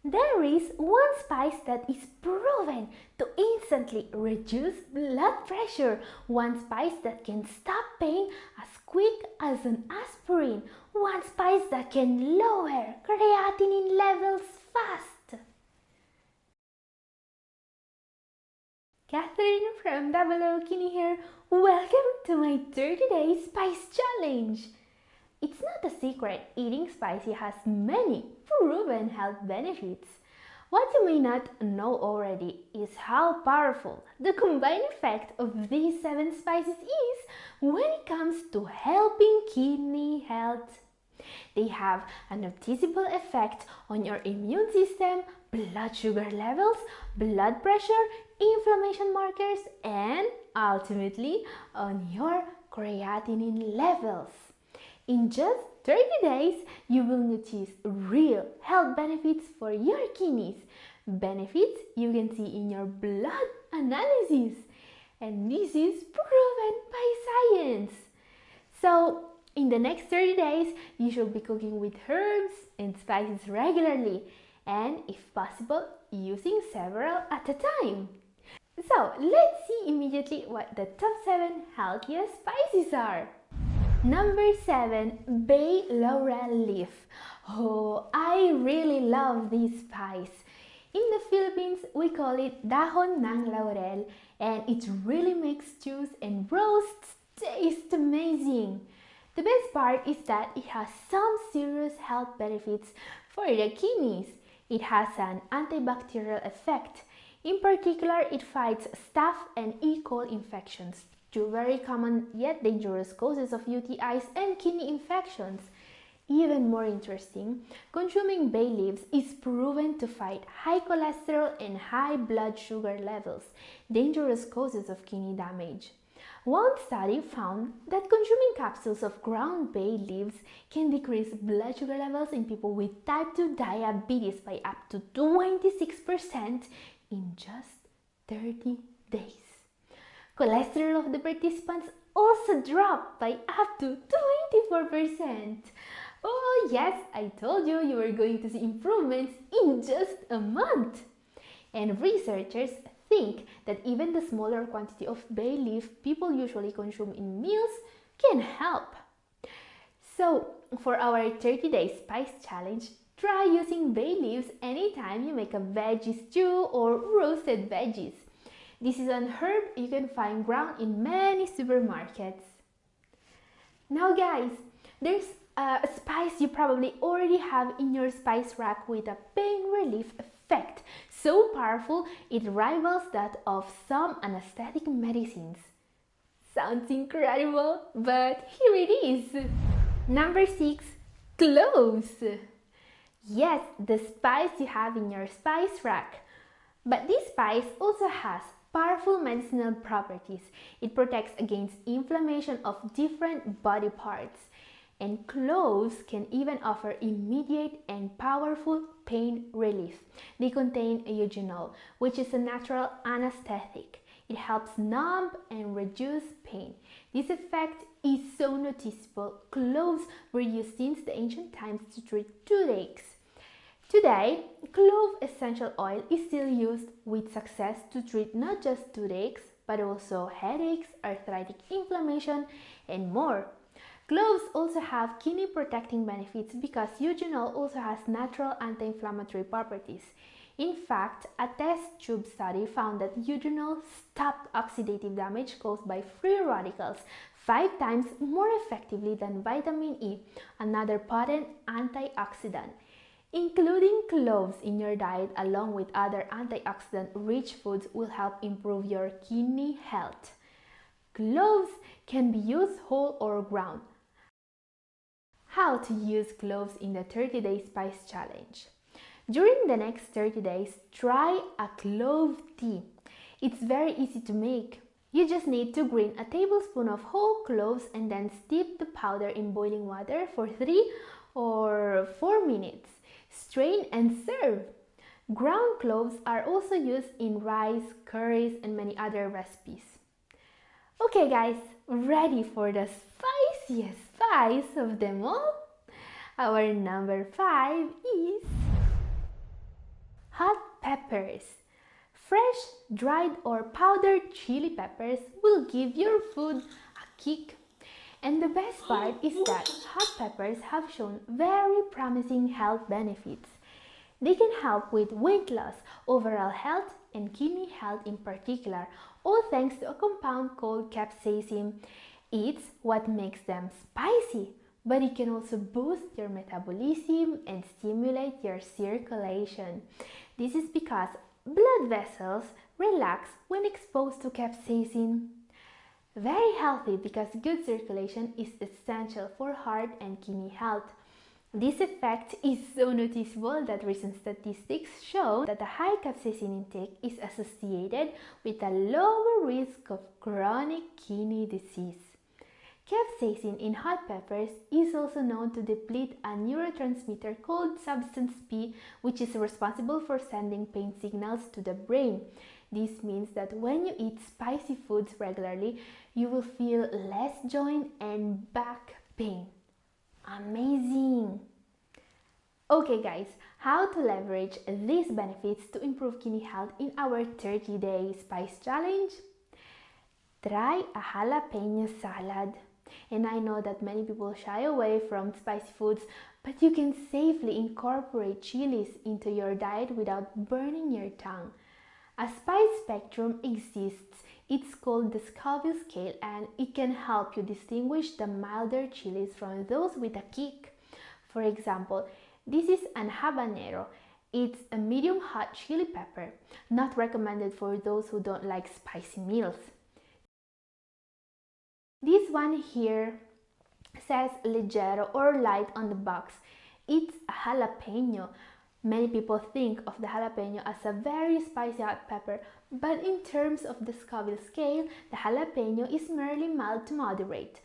There is one spice that is proven to instantly reduce blood pressure, one spice that can stop pain as quick as an aspirin, one spice that can lower creatinine levels fast. Catherine from Double Kidney here. Welcome to my 30-day spice challenge. It's not a secret, eating spicy has many proven health benefits. What you may not know already is how powerful the combined effect of these 7 spices is when it comes to helping kidney health. They have a noticeable effect on your immune system, blood sugar levels, blood pressure, inflammation markers, and ultimately on your creatinine levels. In just 30 days, you will notice real health benefits for your kidneys. Benefits you can see in your blood analysis. And this is proven by science. So, in the next 30 days, you should be cooking with herbs and spices regularly. And if possible, using several at a time. So, let's see immediately what the top 7 healthiest spices are. Number 7, Bay Laurel Leaf. Oh, I really love this spice. In the Philippines, we call it dahon ng laurel, and it really makes stews and roasts taste amazing. The best part is that it has some serious health benefits for the kidneys. It has an antibacterial effect. In particular, it fights staph and E. coli infections, two very common yet dangerous causes of UTIs and kidney infections. Even more interesting, consuming bay leaves is proven to fight high cholesterol and high blood sugar levels, dangerous causes of kidney damage. One study found that consuming capsules of ground bay leaves can decrease blood sugar levels in people with type 2 diabetes by up to 26% in just 30 days. Cholesterol of the participants also dropped by up to 24%. Oh yes, I told you were going to see improvements in just a month. And researchers think that even the smaller quantity of bay leaf people usually consume in meals can help. So, for our 30-day spice challenge, try using bay leaves anytime you make a veggie stew or roasted veggies. This is an herb you can find ground in many supermarkets. Now guys, there's a spice you probably already have in your spice rack with a pain relief effect. So powerful, it rivals that of some anesthetic medicines. Sounds incredible, but here it is. Number 6, cloves. Yes, the spice you have in your spice rack. But this spice also has powerful medicinal properties. It protects against inflammation of different body parts. And cloves can even offer immediate and powerful pain relief. They contain eugenol, which is a natural anesthetic. It helps numb and reduce pain. This effect is so noticeable. Cloves were used since the ancient times to treat toothaches. Today, clove essential oil is still used with success to treat not just toothaches, but also headaches, arthritic inflammation, and more. Cloves also have kidney protecting benefits because eugenol also has natural anti-inflammatory properties. In fact, a test tube study found that eugenol stopped oxidative damage caused by free radicals 5 times more effectively than vitamin E, another potent antioxidant. Including cloves in your diet along with other antioxidant-rich foods will help improve your kidney health. Cloves can be used whole or ground. How to use cloves in the 30-day spice challenge. During the next 30 days, try a clove tea. It's very easy to make. You just need to grate a tablespoon of whole cloves and then steep the powder in boiling water for 3 or 4 minutes. Strain and serve. Ground cloves are also used in rice, curries, and many other recipes. Okay guys, ready for the spiciest spice of them all? Our number 5 is peppers. Fresh, dried or powdered chili peppers will give your food a kick. And the best part is that hot peppers have shown very promising health benefits. They can help with weight loss, overall health, and kidney health in particular, all thanks to a compound called capsaicin. It's what makes them spicy, but it can also boost your metabolism and stimulate your circulation. This is because blood vessels relax when exposed to capsaicin. Very healthy because good circulation is essential for heart and kidney health. This effect is so noticeable that recent statistics show that a high capsaicin intake is associated with a lower risk of chronic kidney disease. Capsaicin in hot peppers is also known to deplete a neurotransmitter called substance P, which is responsible for sending pain signals to the brain. This means that when you eat spicy foods regularly, you will feel less joint and back pain. Amazing! Okay guys, how to leverage these benefits to improve kidney health in our 30-day spice challenge? Try a jalapeno salad. And I know that many people shy away from spicy foods, but you can safely incorporate chilies into your diet without burning your tongue. A spice spectrum exists. It's called the Scoville scale, and it can help you distinguish the milder chilies from those with a kick. For example, this is an habanero. It's a medium hot chili pepper, not recommended for those who don't like spicy meals. This one here says leggero or light on the box. It's a jalapeno. Many people think of the jalapeno as a very spicy hot pepper, but in terms of the Scoville scale, the jalapeno is merely mild to moderate.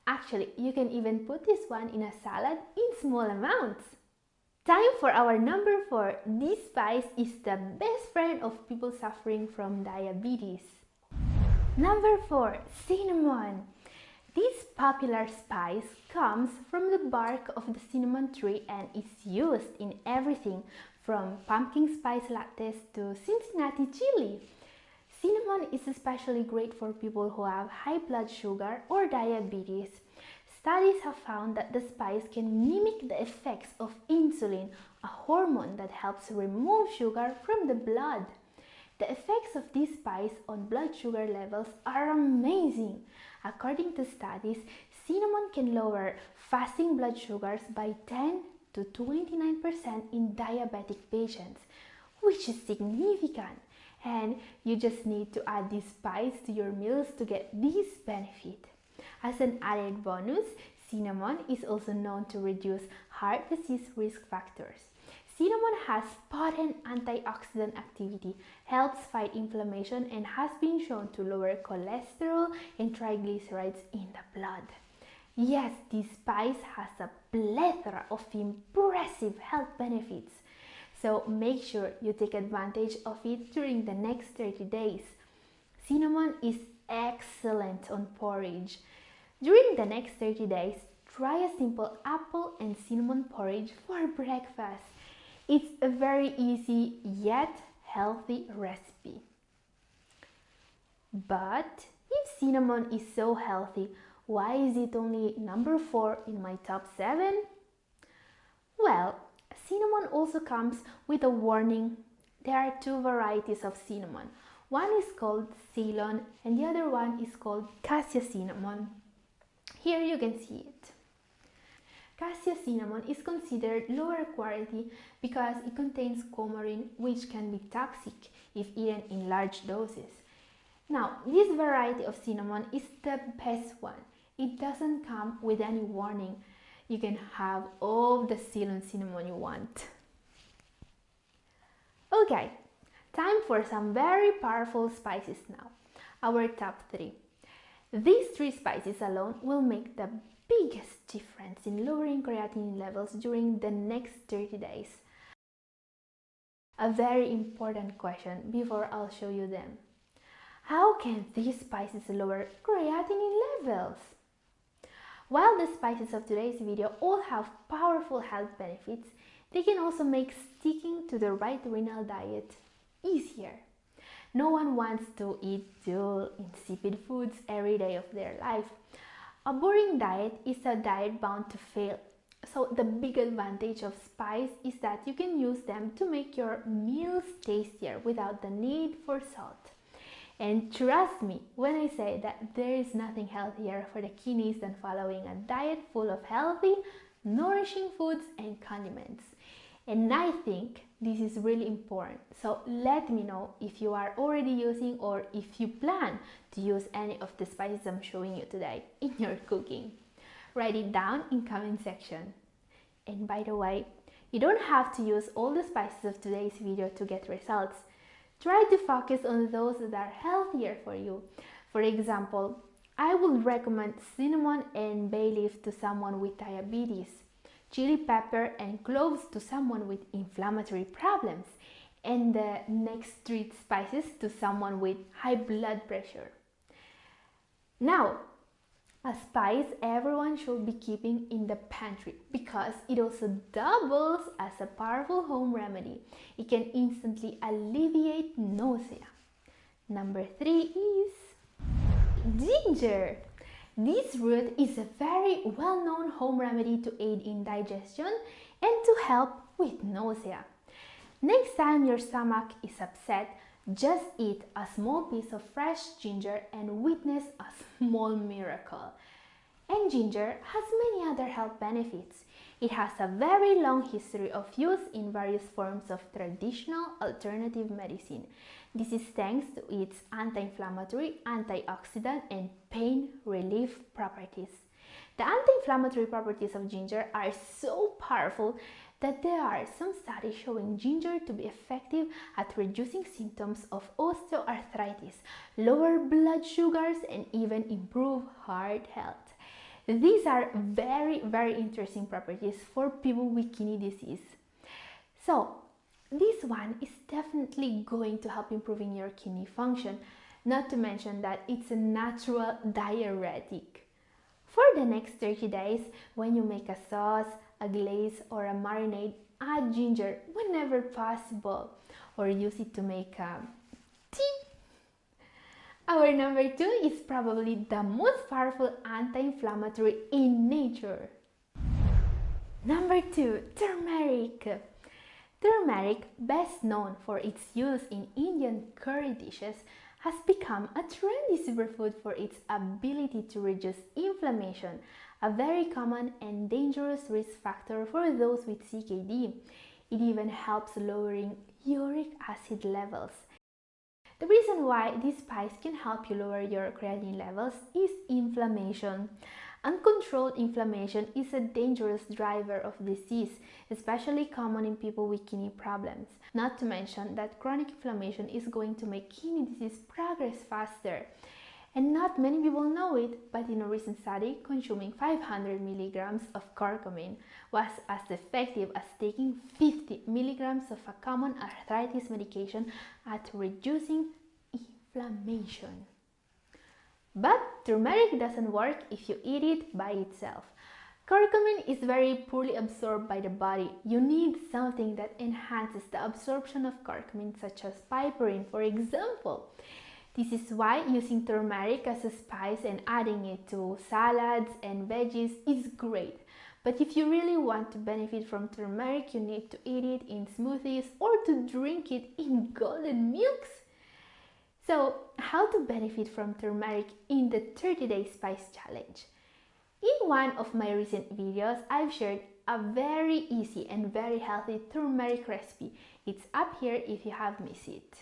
Actually, you can even put this one in a salad in small amounts. Time for our number 4. This spice is the best friend of people suffering from diabetes. Number 4. Cinnamon. This popular spice comes from the bark of the cinnamon tree and is used in everything from pumpkin spice lattes to Cincinnati chili. Cinnamon is especially great for people who have high blood sugar or diabetes. Studies have found that the spice can mimic the effects of insulin, a hormone that helps remove sugar from the blood. The effects of this spice on blood sugar levels are amazing. According to studies, cinnamon can lower fasting blood sugars by 10 to 29% in diabetic patients, which is significant. And you just need to add this spice to your meals to get this benefit. As an added bonus, cinnamon is also known to reduce heart disease risk factors. Cinnamon has potent antioxidant activity, helps fight inflammation, and has been shown to lower cholesterol and triglycerides in the blood. Yes, this spice has a plethora of impressive health benefits. So make sure you take advantage of it during the next 30 days. Cinnamon is excellent on porridge. During the next 30 days, try a simple apple and cinnamon porridge for breakfast. It's a very easy yet healthy recipe. But if cinnamon is so healthy, why is it only number 4 in my top 7? Well, cinnamon also comes with a warning. There are 2 varieties of cinnamon. One is called Ceylon and the other one is called Cassia cinnamon. Here you can see it. Cassia cinnamon is considered lower quality because it contains coumarin, which can be toxic if eaten in large doses. Now, this variety of cinnamon is the best one. It doesn't come with any warning. You can have all the Ceylon cinnamon you want. Okay, time for some very powerful spices now. Our top 3. These 3 spices alone will make the biggest difference in lowering creatinine levels during the next 30 days. A very important question before I'll show you them. How can these spices lower creatinine levels? While the spices of today's video all have powerful health benefits, they can also make sticking to the right renal diet easier. No one wants to eat dull, insipid foods every day of their life. A boring diet is a diet bound to fail. So the big advantage of spice is that you can use them to make your meals tastier without the need for salt. And trust me when I say that there is nothing healthier for the kidneys than following a diet full of healthy, nourishing foods and condiments. And I think this is really important. So let me know if you are already using or if you plan to use any of the spices I'm showing you today in your cooking. Write it down in comment section. And by the way, you don't have to use all the spices of today's video to get results. Try to focus on those that are healthier for you. For example, I would recommend cinnamon and bay leaf to someone with diabetes, chili pepper and cloves to someone with inflammatory problems, and the next 3 spices to someone with high blood pressure. Now, a spice everyone should be keeping in the pantry because it also doubles as a powerful home remedy. It can instantly alleviate nausea. Number 3 is ginger. This root is a very well-known home remedy to aid in digestion and to help with nausea. Next time your stomach is upset, just eat a small piece of fresh ginger and witness a small miracle. And ginger has many other health benefits. It has a very long history of use in various forms of traditional alternative medicine. This is thanks to its anti-inflammatory, antioxidant, and pain relief properties. The anti-inflammatory properties of ginger are so powerful that there are some studies showing ginger to be effective at reducing symptoms of osteoarthritis, lower blood sugars, and even improve heart health. These are very interesting properties for people with kidney disease. So, this one is definitely going to help improving your kidney function, not to mention that it's a natural diuretic. For the next 30 days, when you make a sauce, a glaze, or a marinade, add ginger whenever possible, or use it to make tea. Our number 2 is probably the most powerful anti-inflammatory in nature. Number 2, turmeric. Turmeric, best known for its use in Indian curry dishes, has become a trendy superfood for its ability to reduce inflammation, a very common and dangerous risk factor for those with CKD. It even helps lowering uric acid levels. The reason why this spice can help you lower your creatinine levels is inflammation. Uncontrolled inflammation is a dangerous driver of disease, especially common in people with kidney problems. Not to mention that chronic inflammation is going to make kidney disease progress faster. And not many people know it, but in a recent study, consuming 500 milligrams of curcumin was as effective as taking 50 milligrams of a common arthritis medication at reducing inflammation. But turmeric doesn't work if you eat it by itself. Curcumin is very poorly absorbed by the body. You need something that enhances the absorption of curcumin, such as piperine, for example. This is why using turmeric as a spice and adding it to salads and veggies is great. But if you really want to benefit from turmeric, you need to eat it in smoothies or to drink it in golden milks. So, how to benefit from turmeric in the 30-day spice challenge? In one of my recent videos, I've shared a very easy and very healthy turmeric recipe. It's up here if you have missed it.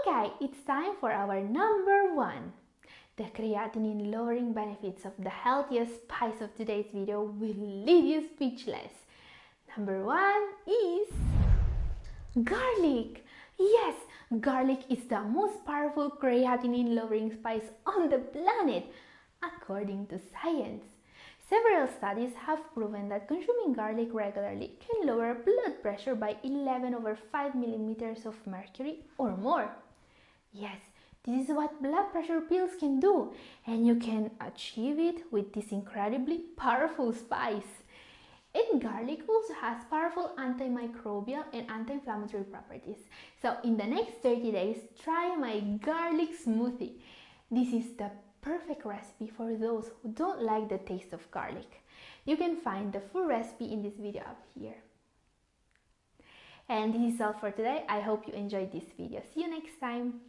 Okay, it's time for our number 1. The creatinine lowering benefits of the healthiest spice of today's video will leave you speechless. Number 1 is garlic. Yes, garlic is the most powerful creatinine lowering spice on the planet, according to science. Several studies have proven that consuming garlic regularly can lower blood pressure by 11/5 millimeters of mercury or more. Yes, this is what blood pressure pills can do, and you can achieve it with this incredibly powerful spice. And garlic also has powerful antimicrobial and anti-inflammatory properties. So in the next 30 days, try my garlic smoothie. This is the perfect recipe for those who don't like the taste of garlic. You can find the full recipe in this video up here. And this is all for today. I hope you enjoyed this video. See you next time.